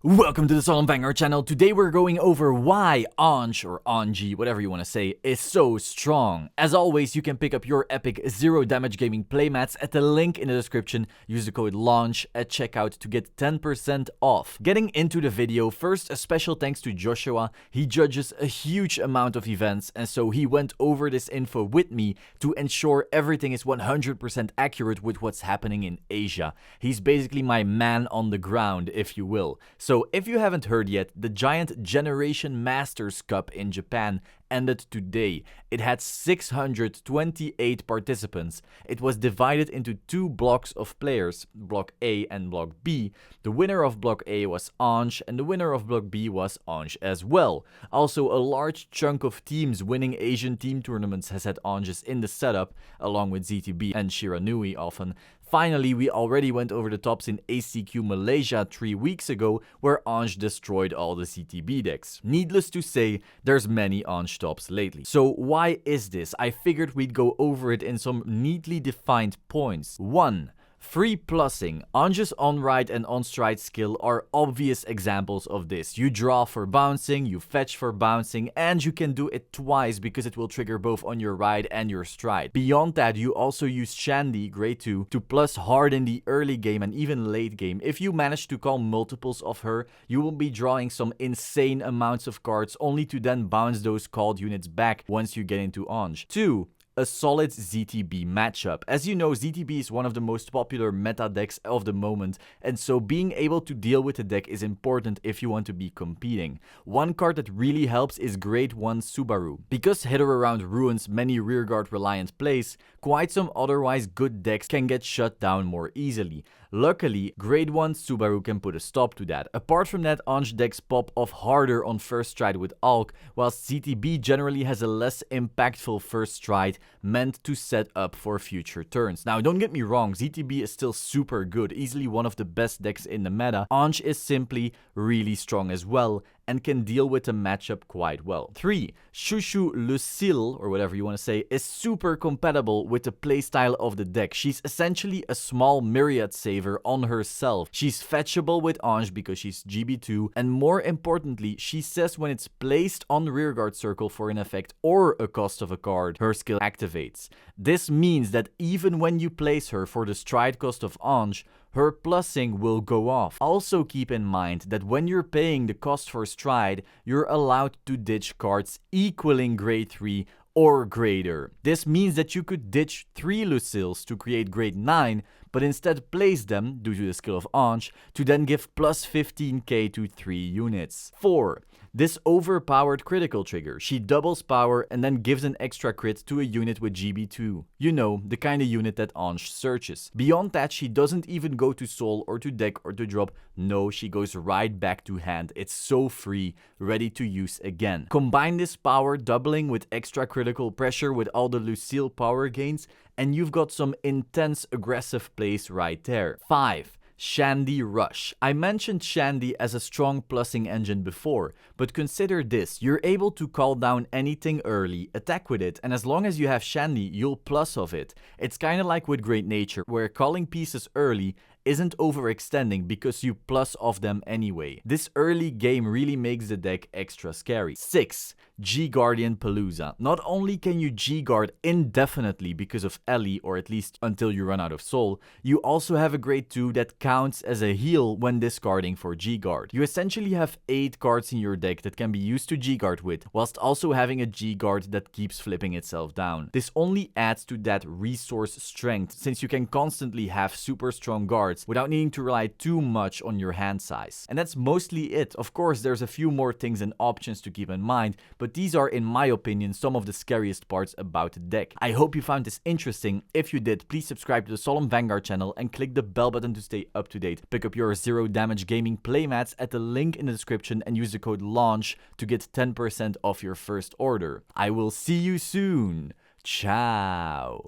Welcome to the Solemn Vanguard channel. Today we're going over why Ange, or Ange, whatever you want to say, is so strong. As always, you can pick up your epic zero damage gaming playmats at the link in the description. Use the code LAUNCH at checkout to get 10% off. Getting into the video, first a special thanks to Joshua. He judges a huge amount of events, and so he went over this info with me to ensure everything is 100% accurate with what's happening in Asia. He's basically my man on the ground, if you will. So if you haven't heard yet, the giant Generation Masters Cup in Japan ended today. It had 628 participants. It was divided into two blocks of players, Block A and Block B. The winner of Block A was Ange, and the winner of Block B was Ange as well. Also, a large chunk of teams winning Asian team tournaments has had Anges in the setup, along with ZTB and Shiranui often. Finally, we already went over the tops in ACQ Malaysia 3 weeks ago, where Ange destroyed all the CTB decks. Needless to say, there's many Ange tops lately. So why is this? I figured we'd go over it in some neatly defined points. 1. Free plussing. Ange's on-ride and on-stride skill are obvious examples of this. You draw for bouncing, you fetch for bouncing, and you can do it twice because it will trigger both on your ride and your stride. Beyond that, you also use Shandy, grade 2, to plus hard in the early game and even late game. If you manage to call multiples of her, you will be drawing some insane amounts of cards only to then bounce those called units back once you get into Ange. 2. A solid ZTB matchup. As you know, ZTB is one of the most popular meta decks of the moment, and so being able to deal with the deck is important if you want to be competing. One card that really helps is Grade 1 Subaru. Because Hither Around ruins many rearguard reliant plays, quite some otherwise good decks can get shut down more easily. Luckily, Grade 1 Subaru can put a stop to that. Apart from that, Ange decks pop off harder on first stride with Alk, whilst ZTB generally has a less impactful first stride meant to set up for future turns. Now, don't get me wrong, ZTB is still super good, easily one of the best decks in the meta. Ange is simply really strong as well, and can deal with the matchup quite well. 3. Shushu Lucille, or whatever you want to say, is super compatible with the playstyle of the deck. She's essentially a small myriad saver on herself. She's fetchable with Ange because she's GB2, and more importantly, she says when it's placed on the rearguard circle for an effect or a cost of a card, her skill activates. This means that even when you place her for the stride cost of Ange, her plussing will go off. Also keep in mind that when you're paying the cost for stride, you're allowed to ditch cards equaling grade 3 or greater. This means that you could ditch 3 Lucilles to create grade 9, but instead place them, due to the skill of Ange, to then give plus 15k to 3 units. 4. This overpowered critical trigger. She doubles power and then gives an extra crit to a unit with GB2. You know, the kind of unit that Ange searches. Beyond that, she doesn't even go to soul or to deck or to drop. No, she goes right back to hand. It's so free, ready to use again. Combine this power doubling with extra critical pressure with all the Lucille power gains, and you've got some intense aggressive plays right there. 5. Shandy Rush. I mentioned Shandy as a strong plussing engine before, but consider this. You're able to call down anything early, attack with it, and as long as you have Shandy, you'll plus of it. It's kinda like with Great Nature, where calling pieces early isn't overextending because you plus off them anyway. This early game really makes the deck extra scary. 6. G-Guardian Palooza. Not only can you G-Guard indefinitely because of Ellie, or at least until you run out of soul, you also have a grade 2 that counts as a heal when discarding for G-Guard. You essentially have 8 cards in your deck that can be used to G-Guard with, whilst also having a G-Guard that keeps flipping itself down. This only adds to that resource strength, since you can constantly have super strong guards without needing to rely too much on your hand size. And that's mostly it. Of course, there's a few more things and options to keep in mind, but these are, in my opinion, some of the scariest parts about the deck. I hope you found this interesting. If you did, please subscribe to the Solemn Vanguard channel and click the bell button to stay up to date. Pick up your zero damage gaming playmats at the link in the description and use the code LAUNCH to get 10% off your first order. I will see you soon. Ciao.